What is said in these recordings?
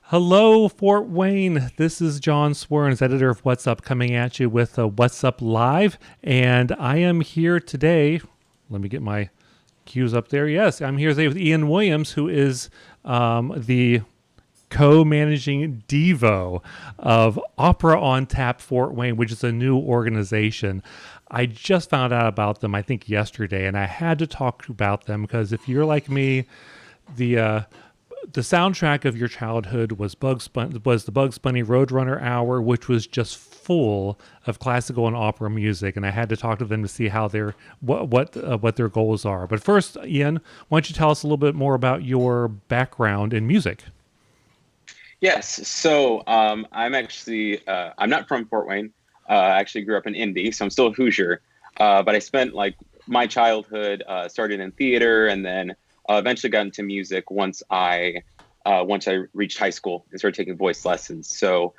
Hello, Fort Wayne. This is John Swerns, editor of What's Up, coming at you with What's Up Live. And I am here today. Let me get my cues up there. Yes, I'm here today with Ian Williams, who is the co-managing Devo of Opera on Tap Fort Wayne, which is a new organization. I just found out about them, I think, yesterday, and I had to talk about them because if you're like me, the the soundtrack of your childhood was the Bugs Bunny Roadrunner Hour, which was just full of classical and opera music, and I had to talk to them to see how their what their goals are. But first, Ian, why don't you tell us a little bit more about your background in music? Yes. I'm not from Fort Wayne. I actually grew up in Indy, so I'm still a Hoosier. But I spent like my childhood started in theater, and then eventually got into music once I reached high school and started taking voice lessons. So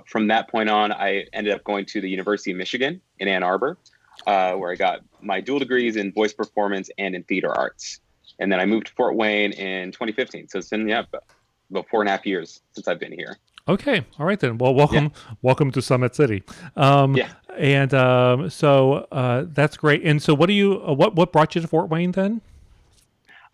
from that point on, I ended up going to the University of Michigan in Ann Arbor, where I got my dual degrees in voice performance and in theater arts. And then I moved to Fort Wayne in 2015. So it's been about 4.5 years since I've been here. Okay, all right then. Well, Yeah, welcome to Summit City. Um, yeah. that's great. And so, what do you what brought you to Fort Wayne then?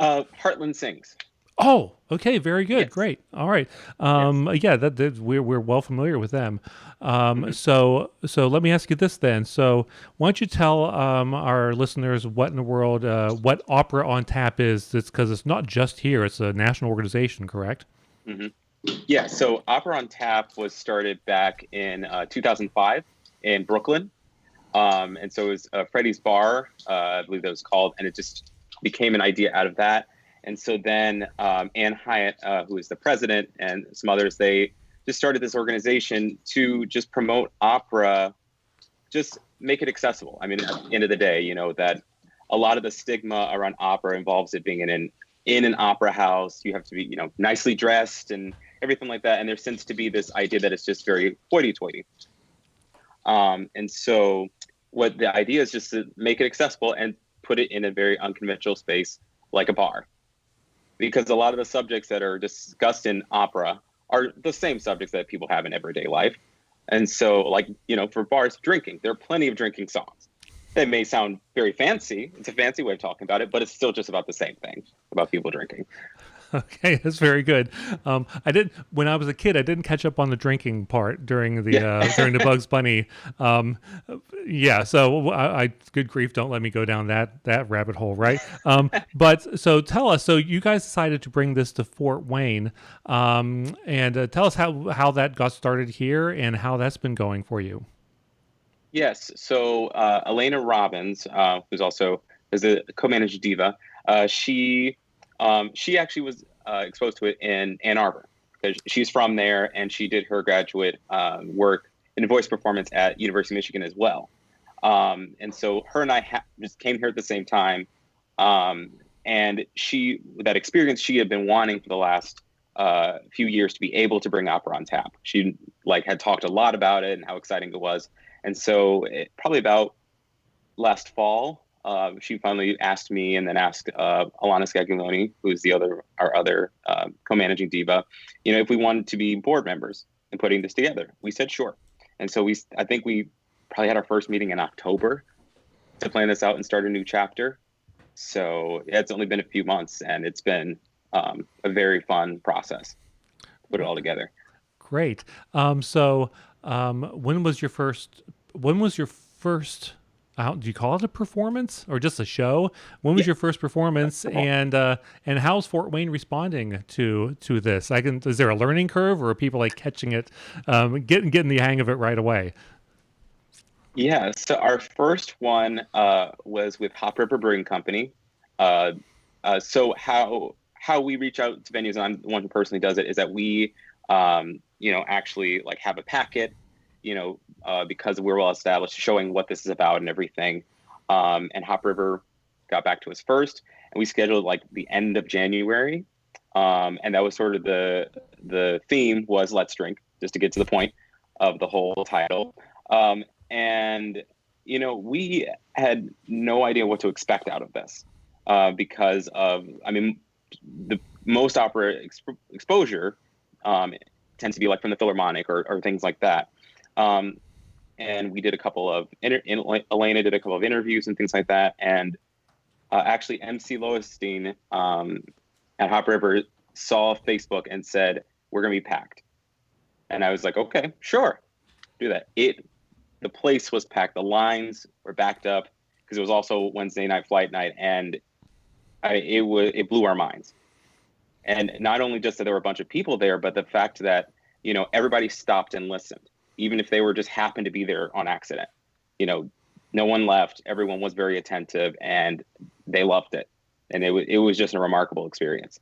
Heartland Sings. Oh, okay, very good, Yes, great. All right, yes. yeah, that we're well familiar with them. Hmm. So let me ask you this then. So why don't you tell our listeners what in the world what Opera on Tap is? It's because it's not just here; it's a national organization, correct? Hmm. Yeah, so Opera on Tap was started back in 2005 in Brooklyn. And so it was Freddie's Bar, I believe that was called, and it just became an idea out of that. And so then Anne Hyatt, who is the president, and some others, they just started this organization to just promote opera, just make it accessible. I mean, at the end of the day, that a lot of the stigma around opera involves it being in an opera house. You have to be, nicely dressed and everything like that. And there seems to be this idea that it's just very hoity-toity. And so what the idea is just to make it accessible and put it in a very unconventional space like a bar. Because a lot of the subjects that are discussed in opera are the same subjects that people have in everyday life. And so, like, for bars, drinking, there are plenty of drinking songs. They may sound very fancy. It's a fancy way of talking about it, but it's still just about the same thing about people drinking. Okay, that's very good. I did when I was a kid. I didn't catch up on the drinking part Yeah. during the Bugs Bunny. Um, yeah, so good grief, don't let me go down that rabbit hole, right? But so tell us. So you guys decided to bring this to Fort Wayne, and tell us how that got started here and how that's been going for you. Yes. So Elena Robbins, who's also is a co-managed diva, she actually was exposed to it in Ann Arbor because she's from there, and she did her graduate work in voice performance at University of Michigan as well. And so her and I just came here at the same time, um, and that experience she had been wanting for the last few years to be able to bring opera on tap. She like had talked a lot about it and how exciting it was, and so probably about last fall, she finally asked me and then asked Alana Scaglione, who's our other co-managing diva, if we wanted to be board members in putting this together. We said sure, and so I think we probably had our first meeting in October to plan this out and start a new chapter. So yeah, it's only been a few months, and it's been a very fun process to put it all together. Great. When was your first? When was your first? Do you call it a performance or just a show? When was Yeah, your first performance, well, and how's Fort Wayne responding to this? Is there a learning curve, or are people like catching it, getting the hang of it right away? yeah. So our first one was with Hop River Brewing Company. Uh, so how we reach out to venues, and I'm the one who personally does it, is that we actually like have a packet, because we're well established, showing what this is about and everything. And Hop River got back to us first, and we scheduled like the end of January. And that was sort of the theme was let's drink, just to get to the point of the whole title. And we had no idea what to expect out of this because of, I mean, the most opera exposure It tends to be like from the Philharmonic or things like that. And we did a couple of Elena did a couple of interviews and things like that. And actually, MC Lowenstein at Hop River saw Facebook and said, "We're gonna be packed." And I was like, "Okay, sure, do that." The place was packed. The lines were backed up because it was also Wednesday night flight night, and it blew our minds. And not only just that there were a bunch of people there, but the fact that everybody stopped and listened, even if they were just happened to be there on accident. No one left. Everyone was very attentive, and they loved it. And it was just a remarkable experience.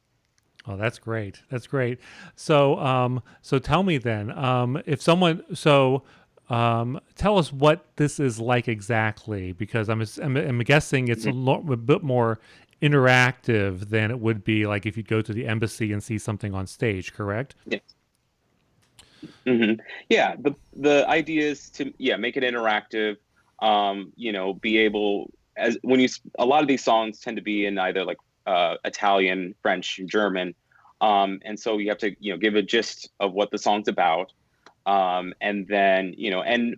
Oh, that's great. That's great. So tell me then, if someone, tell us what this is like exactly, because I'm guessing it's a bit more interactive than it would be like if you go to the embassy and see something on stage, correct? Yes. Yeah. The idea is to make it interactive. Be able a lot of these songs tend to be in either like Italian, French, German, and so you have to give a gist of what the song's about, and then and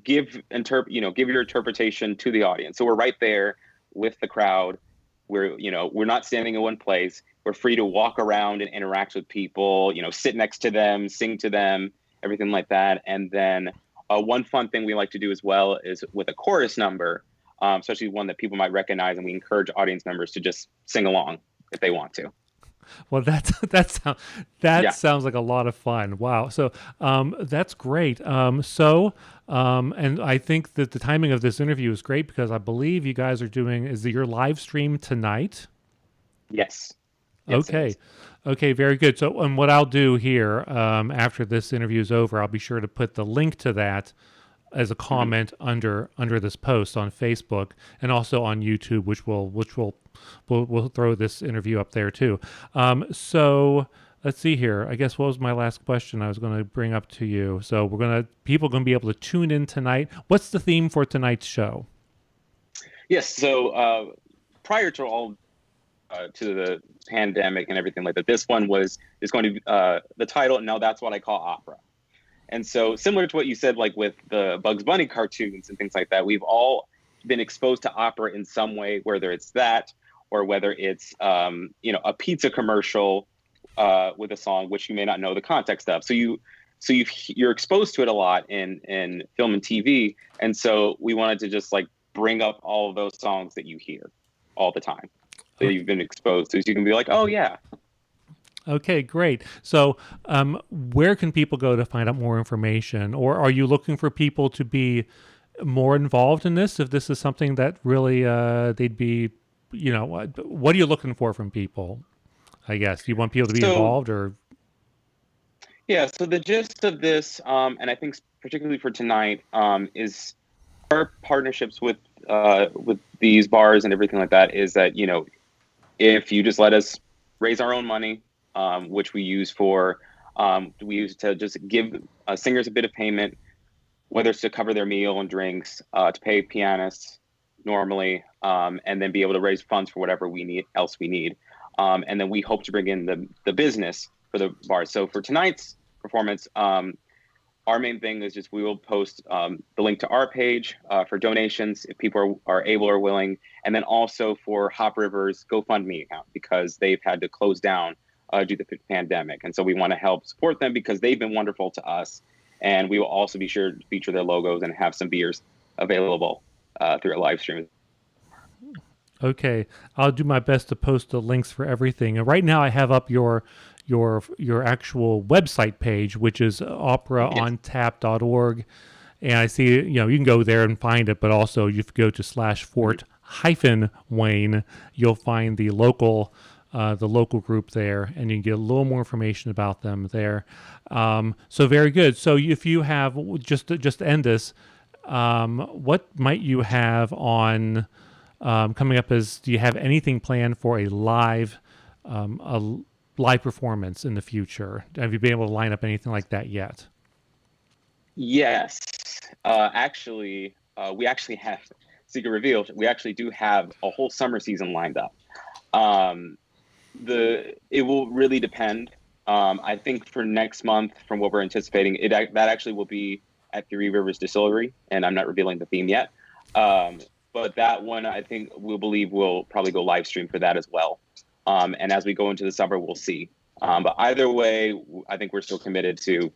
give your interpretation to the audience. So we're right there with the crowd. We're not standing in one place. We're free to walk around and interact with people. Sit next to them, sing to them, everything like that. And then one fun thing we like to do as well is with a chorus number, especially one that people might recognize, and we encourage audience members to just sing along if they want to. Well, sounds like a lot of fun. Wow. So that's great. And I think that the timing of this interview is great because I believe you guys are is your live stream tonight? Yes. Okay. Okay, very good. So, and what I'll do here after this interview is over, I'll be sure to put the link to that as a comment under this post on Facebook and also on YouTube, which we'll throw this interview up there too. So let's see here. I guess what was my last question I was going to bring up to you? So people are going to be able to tune in tonight. What's the theme for tonight's show? Yes. So prior to all to the pandemic and everything like that, this one is going to be the title. Now that's what I call opera. And so similar to what you said, like with the Bugs Bunny cartoons and things like that, we've all been exposed to opera in some way, whether it's that or whether it's, a pizza commercial with a song, which you may not know the context of. So you're exposed to it a lot in film and TV. And so we wanted to just like bring up all of those songs that you hear all the time that you've been exposed to. So you can be like, oh yeah. Okay, great. So, where can people go to find out more information, or are you looking for people to be more involved in this? If this is something that really they'd be, what are you looking for from people? I guess you want people to be involved, or yeah. So the gist of this, and I think particularly for tonight, is our partnerships with these bars and everything like that. Is that if you just let us raise our own money. Which we use to just give singers a bit of payment, whether it's to cover their meal and drinks, to pay pianists normally, and then be able to raise funds for whatever we need. And then we hope to bring in the business for the bars. So for tonight's performance, our main thing is just we will post the link to our page for donations if people are able or willing, and then also for Hop River's GoFundMe account because they've had to close down due to the pandemic. And so we want to help support them because they've been wonderful to us. And we will also be sure to feature their logos and have some beers available through a live stream. Okay. I'll do my best to post the links for everything. And right now I have up your actual website page, which is operaontap.org. And I see, you can go there and find it, but also if you go to /Fort-Wayne, you'll find the local group there, and you can get a little more information about them there. So very good. So if you have just to end this, what might you have on coming up? Do you have anything planned for a live performance in the future? Have you been able to line up anything like that yet? Yes, actually, we actually have. Secret revealed. We actually do have a whole summer season lined up. It will really depend I think for next month, from what we're anticipating, that actually will be at Three Rivers Distillery, and I'm not revealing the theme yet. But that one, I think we'll probably go live stream for that as well. And as we go into the summer, we'll see. But either way, I think we're still committed to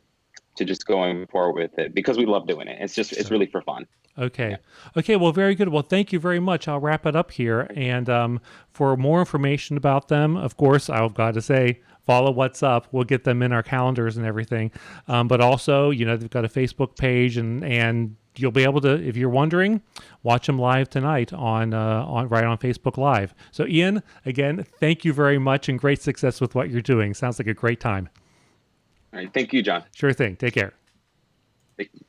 just going forward with it because we love doing it. It's really for fun. Okay. Yeah. Okay. Well, very good. Well, thank you very much. I'll wrap it up here. And for more information about them, of course, I've got to say, follow What's Up. We'll get them in our calendars and everything. But also, they've got a Facebook page, and you'll be able to, if you're wondering, watch them live tonight on Facebook Live. So, Ian, again, thank you very much, and great success with what you're doing. Sounds like a great time. All right. Thank you, John. Sure thing. Take care. Thank you.